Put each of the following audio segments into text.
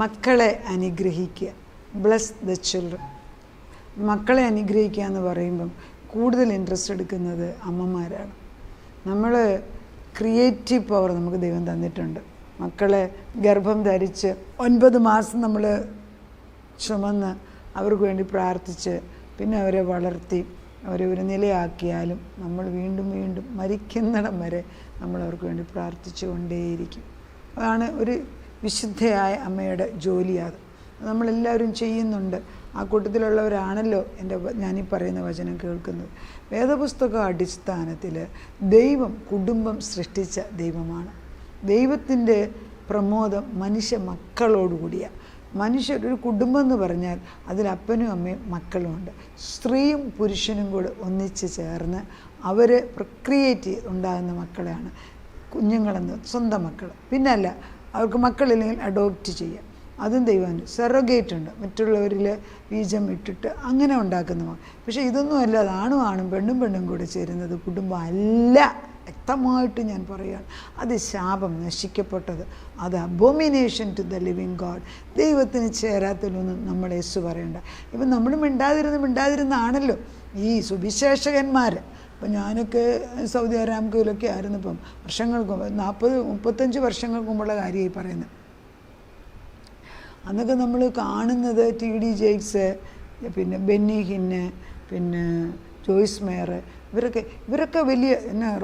മക്കളെ അനുഗ്രഹിക്കുക. Bless the children. മക്കളെ അനുഗ്രഹിക്കുക എന്ന് പറയുമ്പം കൂടുതൽ ഇൻട്രസ്റ്റ് എടുക്കുന്നത് അമ്മമാരാണ്. നമ്മൾ ക്രിയേറ്റീവ് പവർ നമുക്ക് ദൈവം തന്നിട്ടുണ്ട്. മക്കളെ ഗർഭം ധരിച്ച് 9 മാസം നമ്മൾ ചുമന്ന് അവർക്ക് വേണ്ടി പ്രാർത്ഥിച്ച് പിന്നെ അവരെ വളർത്തി അവരെ ഒരു നിലയാക്കിയാലും നമ്മൾ വീണ്ടും വീണ്ടും മരിക്കുന്നിടം വരെ നമ്മൾ അവർക്ക് വേണ്ടി പ്രാർത്ഥിച്ചു കൊണ്ടേയിരിക്കും. അതാണ് ഒരു വിശുദ്ധയായ അമ്മയുടെ ജോലി. അത് നമ്മളെല്ലാവരും ചെയ്യുന്നുണ്ട്. ആ കൂട്ടത്തിലുള്ളവരാണല്ലോ ഞാനീ പറയുന്ന വചനം കേൾക്കുന്നത്. വേദപുസ്തക അടിസ്ഥാനത്തിൽ ദൈവം കുടുംബം സൃഷ്ടിച്ച ദൈവമാണ്. ദൈവത്തിൻ്റെ പ്രമോദം മനുഷ്യ മക്കളോടുകൂടിയാണ്. ഒരു കുടുംബം എന്ന് പറഞ്ഞാൽ അതിൽ അപ്പനും അമ്മയും മക്കളുമുണ്ട്. സ്ത്രീയും പുരുഷനും കൂടെ ഒന്നിച്ച് ചേർന്ന് അവർ പ്രക്രിയേറ്റ് ഉണ്ടാകുന്ന മക്കളെയാണ് കുഞ്ഞുങ്ങളെന്ന്, സ്വന്തം മക്കൾ. പിന്നല്ല, അവർക്ക് മക്കളില്ലെങ്കിൽ അഡോപ്റ്റ് ചെയ്യാം. അതും ദൈവം. സെറോഗേറ്റ് ഉണ്ട്, മറ്റുള്ളവരിൽ ബീജം ഇട്ടിട്ട് അങ്ങനെ ഉണ്ടാക്കുന്ന. പക്ഷേ ഇതൊന്നും അല്ല, അത് ആണും പെണ്ണും കൂടെ ചേരുന്നത് കുടുംബം അല്ല. വ്യക്തമായിട്ട് ഞാൻ പറയുകയാണ്, അത് ശാപം, നശിക്കപ്പെട്ടത്. അത് abomination to the living God. ദൈവത്തിന് ചേരാത്തതിലൊന്നും നമ്മൾ യേശു പറയണ്ട. ഇപ്പം നമ്മൾ മിണ്ടാതിരുന്നാണല്ലോ ഈ സുവിശേഷകന്മാർ. അപ്പം ഞാനൊക്കെ സൗദി അരാംകോയിലൊക്കെ ആയിരുന്നു. ഇപ്പം വർഷങ്ങൾക്ക് 40-35 വർഷങ്ങൾക്ക് മുമ്പുള്ള കാര്യമായി പറയുന്നത്. അന്നൊക്കെ നമ്മൾ കാണുന്നത് TD ജെയ്ക്സ്, പിന്നെ ബെന്നി ഹിന്ന്, പിന്നെ ജോയ്സ് മേയർ, ഇവരൊക്കെ വലിയ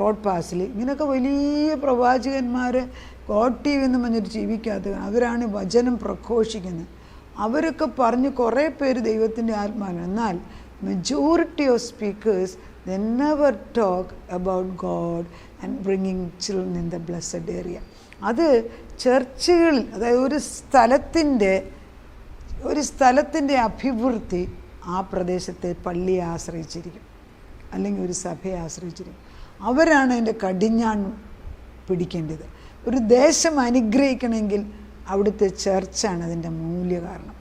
റോഡ് പാസിൽ ഇങ്ങനെയൊക്കെ വലിയ പ്രവാചകന്മാർ ഗോഡ് TV എന്ന് പറഞ്ഞൊരു ജീവിക്കാത്ത അവരാണ് വചനം പ്രഘോഷിക്കുന്നത്. അവരൊക്കെ പറഞ്ഞ് കുറേ പേര് ദൈവത്തിൻ്റെ ആത്മാവാണ്. എന്നാൽ majority of speakers they never talk about God and bringing children in the blessed area. അത് ചർച്ചുകളിൽ, അതായത് ഒരു സ്ഥലത്തിൻ്റെ അഭിവൃദ്ധി ആ പ്രദേശത്തെ പള്ളിയെ ആശ്രയിച്ചിരിക്കും, അല്ലെങ്കിൽ ഒരു സഭയെ ആശ്രയിച്ചിരിക്കും. അവരാണ് അതിൻ്റെ കടിഞ്ഞാൺ പിടിക്കേണ്ടത്. ഒരു ദേശം അനുഗ്രഹിക്കണമെങ്കിൽ അവിടുത്തെ ചർച്ചാണ് അതിൻ്റെ മൂല്യ കാരണം.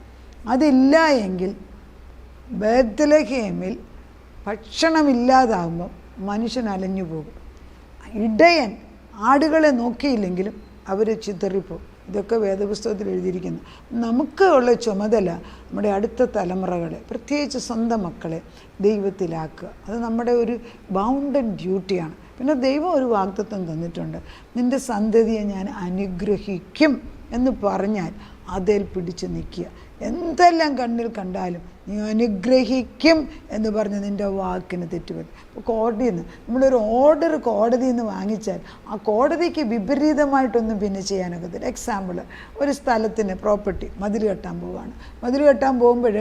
അതില്ല എങ്കിൽ ബേത്ലഹേമിൽ ഭക്ഷണമില്ലാതാകുമ്പോൾ മനുഷ്യൻ അലഞ്ഞു പോകും. ഇടയൻ ആടുകളെ നോക്കിയില്ലെങ്കിലും അവർ ചിതറിപ്പോകും. ഇതൊക്കെ വേദപുസ്തകത്തിൽ എഴുതിയിരിക്കുന്നു. നമുക്ക് ഉള്ള ചുമതല നമ്മുടെ അടുത്ത തലമുറകളെ, പ്രത്യേകിച്ച് സ്വന്തം മക്കളെ ദൈവത്തിലാക്കുക. അത് നമ്മുടെ ഒരു ബൗണ്ടഡ് ഡ്യൂട്ടിയാണ്. പിന്നെ ദൈവം ഒരു വാഗ്ദത്തം തന്നിട്ടുണ്ട്, നിൻ്റെ സന്തതിയെ ഞാൻ അനുഗ്രഹിക്കും എന്ന് പറഞ്ഞാൽ അതിൽ പിടിച്ച് നിൽക്കുക. എന്തെല്ലാം കണ്ണിൽ കണ്ടാലും നീ അനുഗ്രഹിക്കും എന്ന് പറഞ്ഞ് നിൻ്റെ വാക്കിന് തെറ്റുപറ്റും. ഇപ്പോൾ കോടതിയിൽ നിന്ന് നമ്മളൊരു ഓർഡർ കോടതിയിൽ നിന്ന് വാങ്ങിച്ചാൽ ആ കോടതിക്ക് വിപരീതമായിട്ടൊന്നും പിന്നെ ചെയ്യാനൊക്കത്തില്ല. എക്സാമ്പിൾ, ഒരു സ്ഥലത്തിന് പ്രോപ്പർട്ടി മതിൽ കെട്ടാൻ പോവുകയാണ്. മതിൽ കെട്ടാൻ പോകുമ്പോൾ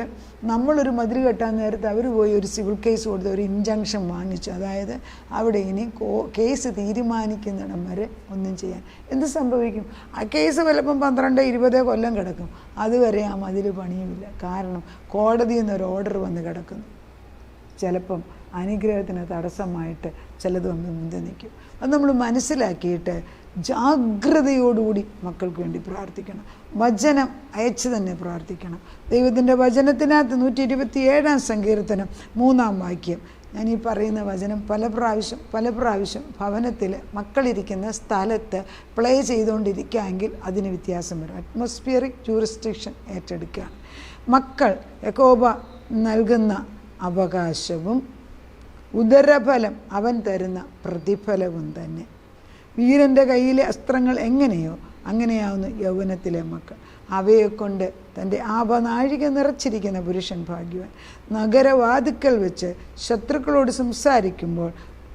നമ്മളൊരു മതിൽ കെട്ടാൻ നേരത്തെ അവർ പോയി ഒരു സിവിൽ കേസ് കൊടുത്ത് ഒരു ഇൻജങ്ഷൻ വാങ്ങിച്ചു. അതായത് അവിടെ ഇനി കേസ് തീരുമാനിക്കുന്നിടം വരെ ഒന്നും ചെയ്യാൻ. എന്ത് സംഭവിക്കും? ആ കേസ് ചിലപ്പം 12-20 കൊല്ലം കിടക്കും. അതുവരെ ആ മതിൽ പണിയുമില്ല. കാരണം കോടതിയിൽ നിന്നൊരു ഓർഡർ വന്ന് കിടക്കുന്നു. ചിലപ്പം അനുഗ്രഹത്തിന് തടസ്സമായിട്ട് ചിലത് വന്ന് മുൻപ് നിൽക്കും. അത് നമ്മൾ മനസ്സിലാക്കിയിട്ട് ജാഗ്രതയോടുകൂടി മക്കൾക്ക് വേണ്ടി പ്രാർത്ഥിക്കണം. വചനം അയച്ച് തന്നെ പ്രാർത്ഥിക്കണം. ദൈവത്തിൻ്റെ വചനത്തിനകത്ത് 127-ാം സങ്കീർത്തനം 3-ാം വാക്യം, ഞാൻ ഈ പറയുന്ന വചനം പല പ്രാവശ്യം ഭവനത്തിൽ മക്കളിരിക്കുന്ന സ്ഥലത്ത് പ്ലേ ചെയ്തുകൊണ്ടിരിക്കുകയെങ്കിൽ അതിന് വ്യത്യാസം വരും. അറ്റ്മോസ്ഫിയറിക് ജൂറിസ്ഡിക്ഷൻ ഏറ്റെടുക്കുകയാണ്. മക്കൾ യഹോവ നൽകുന്ന അവകാശവും ഉദരഫലം അവൻ തരുന്ന പ്രതിഫലവും തന്നെ. വീരൻ്റെ കയ്യിലെ അസ്ത്രങ്ങൾ എങ്ങനെയോ അങ്ങനെയാവുന്നു യൗവനത്തിലെ മക്കൾ. അവയെക്കൊണ്ട് തൻ്റെ ആപനാഴിക നിറച്ചിരിക്കുന്ന പുരുഷൻ ഭാഗ്യവാൻ. നഗരവാതിക്കൽ വെച്ച് ശത്രുക്കളോട് സംസാരിക്കുമ്പോൾ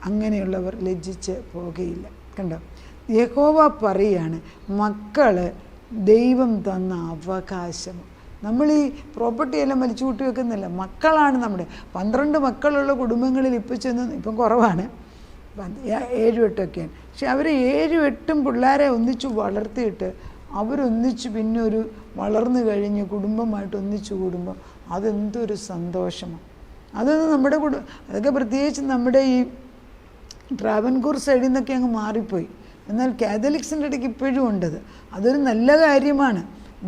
അങ്ങനെയുള്ളവർ ലജ്ജിച്ച് പോകുകയില്ല. കണ്ടോ, യഹോവ പറയാണ്, മക്കൾ ദൈവം തന്ന അവകാശം. നമ്മൾ ഈ പ്രോപ്പർട്ടിയെല്ലാം വലിച്ചു കൂട്ടി വെക്കുന്നില്ല. മക്കളാണ് നമ്മുടെ. 12 മക്കളുള്ള കുടുംബങ്ങളിൽ ഇപ്പം കുറവാണ്, 7-8ഒക്കെയാണ്. പക്ഷെ അവർ 7-8 പിള്ളേരെ ഒന്നിച്ച് വളർത്തിയിട്ട് അവരൊന്നിച്ച് പിന്നെ ഒരു വളർന്നു കഴിഞ്ഞ് കുടുംബമായിട്ട് ഒന്നിച്ച് കൂടുമ്പോൾ അതെന്തൊരു സന്തോഷമാണ്. അതൊന്നും നമ്മുടെ അതൊക്കെ പ്രത്യേകിച്ച് നമ്മുടെ ഈ ട്രാവൻകൂർ സൈഡിൽ നിന്നൊക്കെ അങ്ങ് മാറിപ്പോയി. എന്നാൽ കാത്തലിക്സിൻ്റെ ഇടയ്ക്ക് ഇപ്പോഴും ഉണ്ടത്. അതൊരു നല്ല കാര്യമാണ്.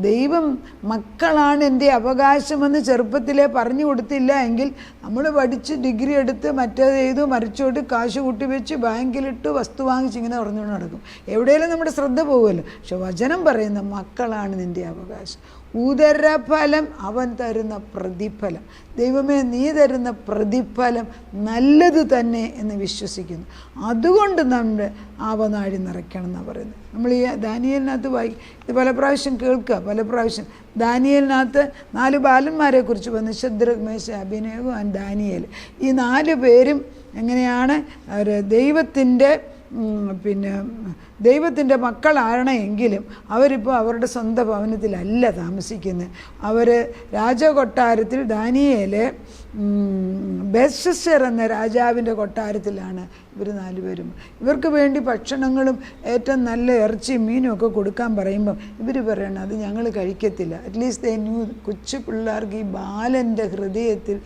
ദൈവം മക്കളാണ് എൻ്റെ അവകാശമെന്ന് ചെറുപ്പത്തിലേ പറഞ്ഞു കൊടുത്തില്ല എങ്കിൽ നമ്മൾ പഠിച്ച് ഡിഗ്രി എടുത്ത് മറ്റേത് ചെയ്തു മറിച്ചോട്ട് കാശ് കൂട്ടി വെച്ച് ബാങ്കിലിട്ട് വസ്തു വാങ്ങിച്ച് ഇങ്ങനെ പറഞ്ഞുകൊണ്ട് നടക്കും. എവിടെയെങ്കിലും നമ്മുടെ ശ്രദ്ധ പോകുമല്ലോ. പക്ഷെ വചനം പറയുന്ന മക്കളാണ് നിൻ്റെ അവകാശം. ഉദരഫലം അവൻ തരുന്ന പ്രതിഫലം. ദൈവമേ, നീ തരുന്ന പ്രതിഫലം നല്ലത് തന്നെ എന്ന് വിശ്വസിക്കുന്നു. അതുകൊണ്ട് നമ്മുടെ ആവനാഴി നിറയ്ക്കണം എന്നാണ് പറയുന്നത്. നമ്മൾ ഈ ദാനിയേലിനകത്ത് ഇത് പല പ്രാവശ്യം കേൾക്കുക, പല പ്രാവശ്യം. ദാനിയേലിനകത്ത് 4 ബാലന്മാരെ കുറിച്ച് വന്നു, ശദ്രക്, മേശ, അബേദ്നെഗോ ആൻഡ് ദാനിയേൽ. ഈ 4 പേരും എങ്ങനെയാണ് അവർ ദൈവത്തിൻ്റെ മക്കളാണ് എങ്കിലും അവരിപ്പോൾ അവരുടെ സ്വന്തം ഭവനത്തിലല്ല താമസിക്കുന്നത്. അവർ രാജകൊട്ടാരത്തിൽ, ദാനിയേൽ ബെൽഷസ്സർ എന്ന രാജാവിൻ്റെ കൊട്ടാരത്തിലാണ് ഇവർ 4 പേരും. ഇവർക്ക് വേണ്ടി ഭക്ഷണങ്ങളും ഏറ്റവും നല്ല ഇറച്ചിയും മീനും ഒക്കെ കൊടുക്കാൻ പറയുമ്പം ഇവർ പറയണം അത് ഞങ്ങൾ കഴിക്കത്തില്ല. അറ്റ്ലീസ്റ്റ് ദേ ന്യൂ. കൊച്ചു പിള്ളേർക്ക് ഈ ബാലൻ്റെ ഹൃദയത്തിൽ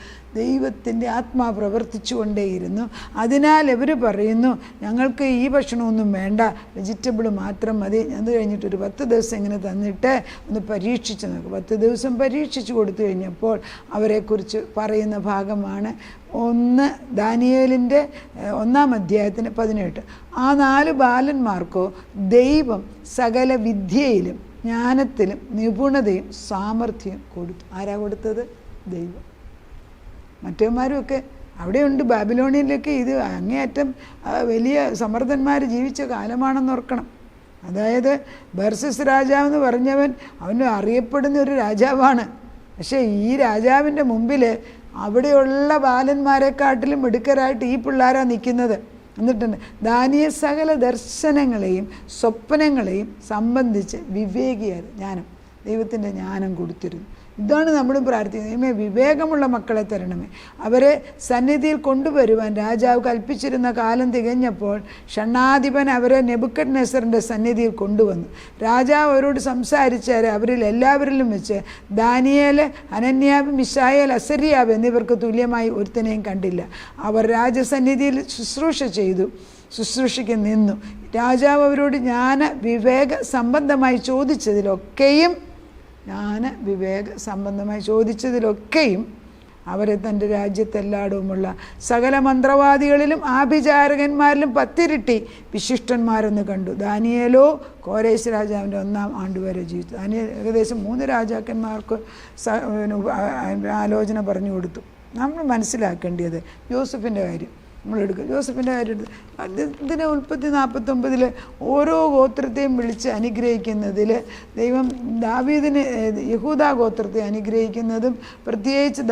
ദൈവത്തിൻ്റെ ആത്മാവ് പ്രവർത്തിച്ചു കൊണ്ടേയിരുന്നു. അതിനാൽ ഇവർ പറയുന്നു ഞങ്ങൾക്ക് ഈ ഭക്ഷണമൊന്നും വേണ്ട, വെജിറ്റബിൾ മാത്രം മതി. അത് കഴിഞ്ഞിട്ടൊരു 10 ദിവസം ഇങ്ങനെ തന്നിട്ട് ഒന്ന് പരീക്ഷിച്ച് നോക്കും. 10 ദിവസം പരീക്ഷിച്ച് കൊടുത്തു കഴിഞ്ഞപ്പോൾ അവരെക്കുറിച്ച് പറയുന്ന ഭാഗമാണ് 1 ദാനിയേലിൻ്റെ 1-ാം അധ്യായത്തിന് 18. ആ 4 ബാലന്മാർക്കോ ദൈവം സകല വിദ്യയിലും ജ്ഞാനത്തിലും നിപുണതയും സാമർഥ്യം കൊടുത്തു. ആരാ കൊടുത്തത്? ദൈവം. മറ്റവന്മാരുമൊക്കെ അവിടെയുണ്ട്. ബാബിലോണിയയിലൊക്കെ ഇത് അങ്ങേയറ്റം വലിയ സമർത്ഥന്മാർ ജീവിച്ച കാലമാണെന്ന് ഓർക്കണം. അതായത് ബർസസ് രാജാവെന്ന് പറഞ്ഞവൻ അവന് അറിയപ്പെടുന്ന ഒരു രാജാവാണ്. പക്ഷേ ഈ രാജാവിൻ്റെ മുമ്പിൽ അവിടെയുള്ള ബാലന്മാരെക്കാട്ടിലും മിടുക്കരായിട്ട് ഈ പിള്ളേരാണ് നിൽക്കുന്നത്. എന്നിട്ടുണ്ട് ദാനിയേൽ സകല ദർശനങ്ങളെയും സ്വപ്നങ്ങളെയും സംബന്ധിച്ച് വിവേകിയായ ജ്ഞാനം, ദൈവത്തിൻ്റെ ജ്ഞാനം കൊടുത്തിരുന്നു. ഇതാണ് നമ്മളും പ്രാർത്ഥിക്കുന്നത്. വിവേകമുള്ള മക്കളെ തരണമേ. അവരെ സന്നിധിയിൽ കൊണ്ടുവരുവാൻ രാജാവ് കൽപ്പിച്ചിരുന്ന കാലം തികഞ്ഞപ്പോൾ ഷണ്ണാധിപൻ അവരെ നെബൂഖദ്നേസറിൻ്റെ സന്നിധിയിൽ കൊണ്ടുവന്നു. രാജാവ് അവരോട് സംസാരിച്ചാൽ അവരിൽ എല്ലാവരിലും വെച്ച് ദാനിയേൽ, ഹനന്യാവ്, മിശായേൽ, അസര്യാവ് എന്നിവർക്ക് തുല്യമായി ഒരുത്തനെയും കണ്ടില്ല. അവർ രാജസന്നിധിയിൽ ശുശ്രൂഷയ്ക്ക് നിന്നു. രാജാവ് അവരോട് വിവേക സംബന്ധമായി ചോദിച്ചതിലൊക്കെയും അവരെ തൻ്റെ രാജ്യത്തെല്ലായിടവുമുള്ള സകല മന്ത്രവാദികളിലും ആഭിചാരകന്മാരിലും 10 ഇരട്ടി വിശിഷ്ടന്മാരെന്ന് കണ്ടു. ദാനിയേലോ കോരേശ് രാജാവിൻ്റെ 1-ാം ആണ്ട് വരെ ജീവിച്ചു. ദാനിയേൽ ഏകദേശം 3 രാജാക്കന്മാർക്ക് ആലോചന പറഞ്ഞു കൊടുത്തു. നമ്മൾ മനസ്സിലാക്കേണ്ടത് യോസഫിൻ്റെ കാര്യം നമ്മളെടുക്കുക. ജോസഫിൻ്റെ കാര്യം ഇതിനെ ഉൽപ്പത്തി 49 ഓരോ ഗോത്രത്തെയും വിളിച്ച് അനുഗ്രഹിക്കുന്നതിൽ ദൈവം ദാവീദിനെ, യഹൂദാ ഗോത്രത്തെ അനുഗ്രഹിക്കുന്നതും പ്രത്യേകിച്ച്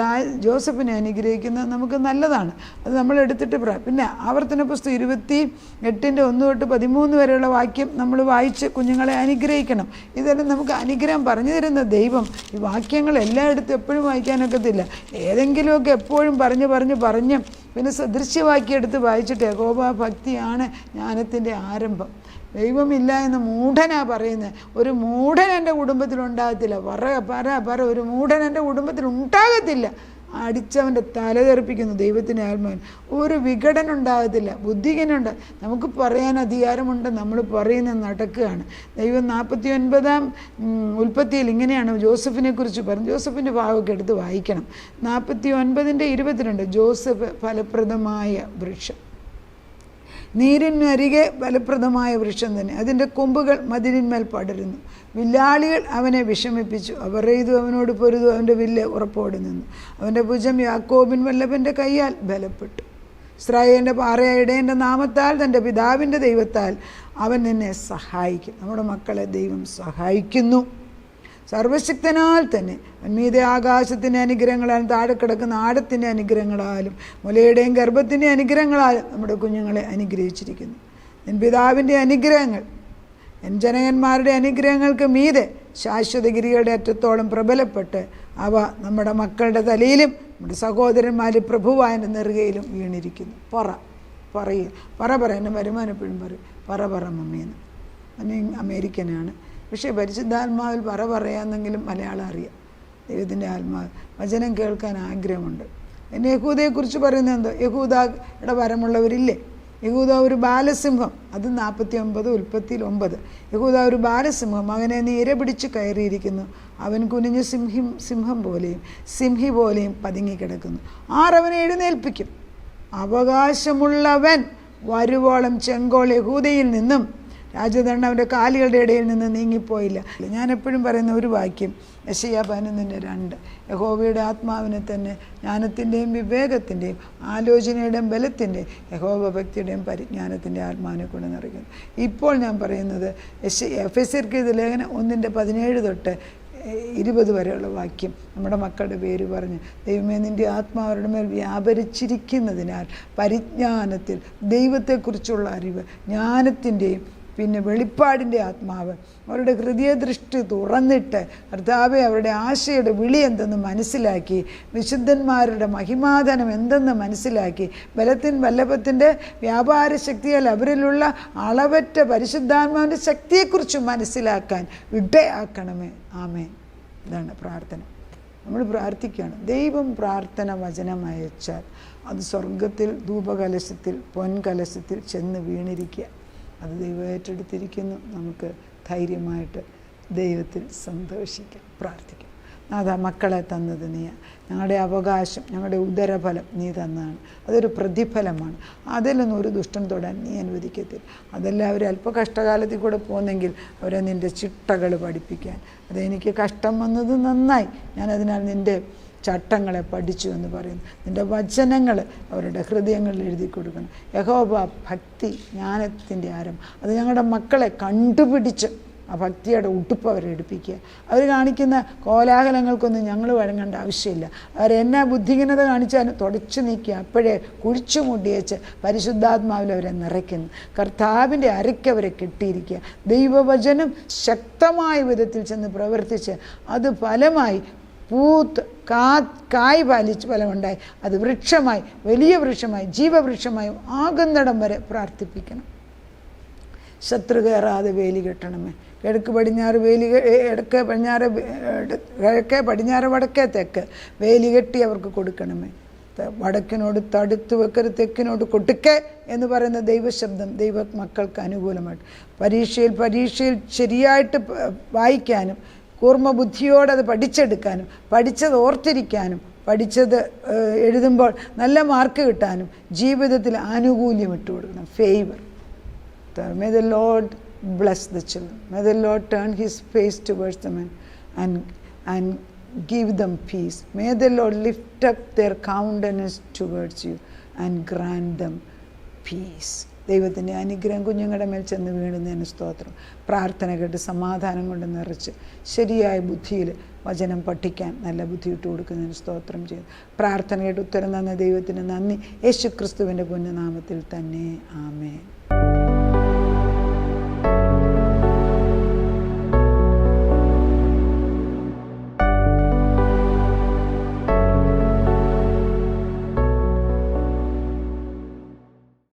ജോസഫിനെ അനുഗ്രഹിക്കുന്നതും നമുക്ക് നല്ലതാണ്. അത് നമ്മളെടുത്തിട്ട് പിന്നെ ആവർത്തന പുസ്തകം 28-ൻ്റെ 1 തൊട്ട് 13 വരെയുള്ള വാക്യം നമ്മൾ വായിച്ച് കുഞ്ഞുങ്ങളെ അനുഗ്രഹിക്കണം. ഇതെല്ലാം നമുക്ക് അനുഗ്രഹം പറഞ്ഞു തരുന്ന ദൈവം. ഈ വാക്യങ്ങൾ എല്ലായിടത്തും എപ്പോഴും വായിക്കാനൊക്കത്തില്ല. ഏതെങ്കിലുമൊക്കെ എപ്പോഴും പറഞ്ഞ് പിന്നെ സദൃശ്യവാക്യം എടുത്ത് വായിച്ചിട്ട് യഹോവ ഭക്തിയാണ് ജ്ഞാനത്തിൻ്റെ ആരംഭം. ദൈവമില്ല എന്ന് മൂഢനാ പറയുന്നത്. ഒരു മൂഢൻ എൻ്റെ കുടുംബത്തിലുണ്ടാകത്തില്ല. ഒരു മൂഢൻ എൻ്റെ കുടുംബത്തിൽ ഉണ്ടാകത്തില്ല. അടിച്ചവൻ്റെ തല തെറിപ്പിക്കുന്നു ദൈവത്തിൻ്റെ ആത്മാവിൻ. ഒരു വിഘടനം ഉണ്ടാകത്തില്ല. ബുദ്ധിഹീനുണ്ട്. നമുക്ക് പറയാൻ അധികാരമുണ്ട്, നമ്മൾ പറയുന്നത് നടക്കുകയാണ്. ദൈവം 49-ാം ഉൽപ്പത്തിയിൽ ഇങ്ങനെയാണ് ജോസഫിനെ കുറിച്ച് പറഞ്ഞു. ജോസഫിൻ്റെ ഭാഗമൊക്കെ എടുത്ത് വായിക്കണം. 49-ൻ്റെ 22 ജോസഫ് ഫലപ്രദമായ വൃക്ഷം, നീരിനരികെ ഫലപ്രദമായ വൃക്ഷം തന്നെ. അതിൻ്റെ കൊമ്പുകൾ മതിലിന്മേൽ പടരുന്നു. വില്ലാളികൾ അവനെ വിഷമിപ്പിച്ചു. അവർ എയ്തു അവനോട് പൊരുതു. അവൻ്റെ വില്ല് ഉറപ്പോടെ നിന്നു. അവൻ്റെ ഭുജം യാക്കോബിൻ വല്ലഭൻ്റെ കൈയാൽ ബലപ്പെട്ടു. ഇസ്രായേലിൻ്റെ പാറയായ ഇടയൻ്റെ നാമത്താൽ തൻ്റെ പിതാവിൻ്റെ ദൈവത്താൽ അവൻ നിന്നെ സഹായിക്കും. നമ്മുടെ മക്കളെ ദൈവം സഹായിക്കുന്നു. സർവശക്തനാൽ തന്നെ മീതെ ആകാശത്തിൻ്റെ അനുഗ്രഹങ്ങളാലും താഴെ കിടക്കുന്ന ആഴത്തിൻ്റെ അനുഗ്രഹങ്ങളാലും മുലയുടെയും ഗർഭത്തിൻ്റെ അനുഗ്രഹങ്ങളാലും നമ്മുടെ കുഞ്ഞുങ്ങളെ അനുഗ്രഹിച്ചിരിക്കുന്നു. എൻ പിതാവിൻ്റെ അനുഗ്രഹങ്ങൾ എൻ ജനകന്മാരുടെ അനുഗ്രഹങ്ങൾക്ക് മീതെ ശാശ്വതഗിരികളുടെ അറ്റത്തോളം പ്രബലപ്പെട്ട് അവ നമ്മുടെ മക്കളുടെ തലയിലും നമ്മുടെ സഹോദരന്മാരിൽ പ്രഭുവായ നെറുകയിലും വീണിരിക്കുന്നു. പറ എന്നെ വരുമാനം എപ്പോഴും പറയും പറ മമ്മീന്ന്. അമേരിക്കനാണ്. പക്ഷേ പരിശുദ്ധാത്മാവിൽ പറയാമെന്നെങ്കിലും മലയാളം അറിയാം. ദൈവത്തിൻ്റെ ആത്മാവ് വചനം കേൾക്കാൻ ആഗ്രഹമുണ്ട്. എന്നെ യഹൂദയെക്കുറിച്ച് പറയുന്നത് എന്തോ? യഹൂദയുടെ വരമുള്ളവരില്ലേ? യഹൂദ ഒരു ബാലസിംഹം. അത് 49 ഉൽപ്പത്തിയിൽ 9. യഹൂദ ഒരു ബാലസിംഹം. മകനെ നീ ഇര പിടിച്ച് കയറിയിരിക്കുന്നു. അവൻ കുനിഞ്ഞ് സിംഹി പോലെയും പതുങ്ങിക്കിടക്കുന്നു. ആരവനെ എഴുന്നേൽപ്പിക്കും. അവകാശമുള്ളവൻ വരുവോളം ചെങ്കോൾ യഹൂദയിൽ നിന്നും രാജദണ്ഡം അവൻ്റെ കാലുകളുടെ ഇടയിൽ നിന്ന് നീങ്ങിപ്പോയില്ല. ഞാൻ എപ്പോഴും പറയുന്ന ഒരു വാക്യം യെശയ്യാ 11:2, യഹോവയുടെ ആത്മാവിനെ തന്നെ ജ്ഞാനത്തിൻ്റെയും വിവേകത്തിൻ്റെയും ആലോചനയുടെയും ബലത്തിൻ്റെയും യഹോവ ഭക്തിയുടെയും പരിജ്ഞാനത്തിൻ്റെ ആത്മാവിനെ കൊണ്ട് നിറയ്ക്കുന്നു. ഇപ്പോൾ ഞാൻ പറയുന്നത് എഫെസ്യർക്ക് എഴുതിയ ലേഖനം 1:17 തൊട്ട് 20 വരെയുള്ള വാക്യം. നമ്മുടെ മക്കളുടെ പേര് പറഞ്ഞ്, ദൈവമേ നിൻ്റെ ആത്മാവരുടെ മേൽ വ്യാപരിച്ചിരിക്കുന്നതിനാൽ പരിജ്ഞാനത്തിൽ ദൈവത്തെക്കുറിച്ചുള്ള അറിവ്, ജ്ഞാനത്തിൻ്റെയും പിന്നെ വെളിപ്പാടിൻ്റെ ആത്മാവ് അവരുടെ ഹൃദയദൃഷ്ടി തുറന്നിട്ട് കർത്താവെ അവരുടെ ആശയുടെ വിളി എന്തെന്ന് മനസ്സിലാക്കി, വിശുദ്ധന്മാരുടെ മഹിമാധനം എന്തെന്ന് മനസ്സിലാക്കി, വല്ലഭത്തിൻ്റെ വ്യാപാര ശക്തിയാൽ അവരിലുള്ള അളവറ്റ പരിശുദ്ധാത്മാവിൻ്റെ ശക്തിയെക്കുറിച്ച് മനസ്സിലാക്കാൻ ഇടയാക്കണമേ. ആമേൻ. ഇതാണ് പ്രാർത്ഥന. നമ്മൾ പ്രാർത്ഥിക്കുകയാണ്. ദൈവം പ്രാർത്ഥന വചനം അയച്ചാൽ അത് സ്വർഗത്തിൽ ധൂപകലശത്തിൽ പൊൻകലശത്തിൽ ചെന്ന് വീണിരിക്കുക. അത് ദൈവം ഏറ്റെടുത്തിരിക്കുന്നു. നമുക്ക് ധൈര്യമായിട്ട് ദൈവത്തിൽ സന്തോഷിക്കാം, പ്രാർത്ഥിക്കാം. അതാ മക്കളെ തന്നത് നീ, ഞങ്ങളുടെ അവകാശം, ഞങ്ങളുടെ ഉദരഫലം നീ തന്നതാണ്. അതൊരു പ്രതിഫലമാണ്. അതിലൊന്നും ഒരു ദുഷ്ടൻ തൊടാൻ നീ അനുവദിക്കത്തില്ല. അതെല്ലാം അവർ അല്പ കഷ്ടകാലത്തിൽ കൂടെ പോകുന്നെങ്കിൽ അവരെ നിൻ്റെ ചിട്ടകൾ പഠിപ്പിക്കാൻ. അതെനിക്ക് കഷ്ടം വന്നത് നന്നായി, ഞാനതിനാൽ നിൻ്റെ ചട്ടങ്ങളെ പഠിച്ചു എന്ന് പറയുന്നു. നിൻ്റെ വചനങ്ങൾ അവരുടെ ഹൃദയങ്ങളിൽ എഴുതി കൊടുക്കണം. യഹോവ ഭക്തി ജ്ഞാനത്തിൻ്റെ ആരം. അത് ഞങ്ങളുടെ മക്കളെ കണ്ടുപിടിച്ച് ആ ഭക്തിയുടെ ഉടുപ്പ് അവരെ എടുപ്പിക്കുക. അവർ കാണിക്കുന്ന കോലാഹലങ്ങൾക്കൊന്നും ഞങ്ങൾ വഴങ്ങേണ്ട ആവശ്യമില്ല. അവരെന്നാ ബുദ്ധിഹീനത കാണിച്ചാലും തുടച്ചു നീക്കി അപ്പോഴേ കുഴിച്ചു മുടിയേച്ച് പരിശുദ്ധാത്മാവിൽ അവരെ നിറയ്ക്കുന്നു. കർത്താവിൻ്റെ അരയ്ക്കവരെ കെട്ടിയിരിക്കുക. ദൈവവചനം ശക്തമായ വിധത്തിൽ ചെന്ന് പ്രവർത്തിച്ച് അത് ഫലമായി പൂത്ത് കായ് പാലിച്ച് ഫലമുണ്ടായി അത് വൃക്ഷമായി, വലിയ വൃക്ഷമായി, ജീവവൃക്ഷമായി ആകുന്നിടം വരെ പ്രാർത്ഥിപ്പിക്കണം. ശത്രു കയറാതെ വേലി കെട്ടണമേ. കിഴക്ക് പടിഞ്ഞാറ് വേലി, കിഴക്കേ പടിഞ്ഞാറ് വടക്കേ തെക്ക് വേലി കെട്ടി അവർക്ക് കൊടുക്കണമേ. വടക്കിനോട് തടുത്തു വെക്കരുത്, തെക്കിനോട് കൊട്ടുക്കേ എന്ന് പറയുന്ന ദൈവശബ്ദം ദൈവ മക്കൾക്ക് അനുകൂലമായിട്ട് പരീക്ഷയിൽ ശരിയായിട്ട് വായിക്കാനും കൂർമ്മ ബുദ്ധിയോടത് പഠിച്ചെടുക്കാനും പഠിച്ചത് ഓർത്തിരിക്കാനും പഠിച്ചത് എഴുതുമ്പോൾ നല്ല മാർക്ക് കിട്ടാനും ജീവിതത്തിൽ ആനുകൂല്യം ഇട്ട് കൊടുക്കണം. Favour. May the Lord bless the children. May the Lord turn his face towards them and give them peace. May the Lord lift up their countenance towards you and grant them peace. ദൈവത്തിൻ്റെ അനുഗ്രഹം കുഞ്ഞുങ്ങളുടെ മേൽ ചെന്ന് വീഴുന്നതിന് സ്തോത്രം. പ്രാർത്ഥന കേട്ട് സമാധാനം കൊണ്ട് നിറച്ച് ശരിയായ ബുദ്ധിയിൽ വചനം പഠിക്കാൻ നല്ല ബുദ്ധി ഇട്ട് കൊടുക്കുന്നതിന് സ്തോത്രം ചെയ്തു. പ്രാർത്ഥന കേട്ട് ഉത്തരം തന്ന ദൈവത്തിന് നന്ദി. യേശു ക്രിസ്തുവിൻ്റെ പുണ്യനാമത്തിൽ തന്നെ. ആമേൻ.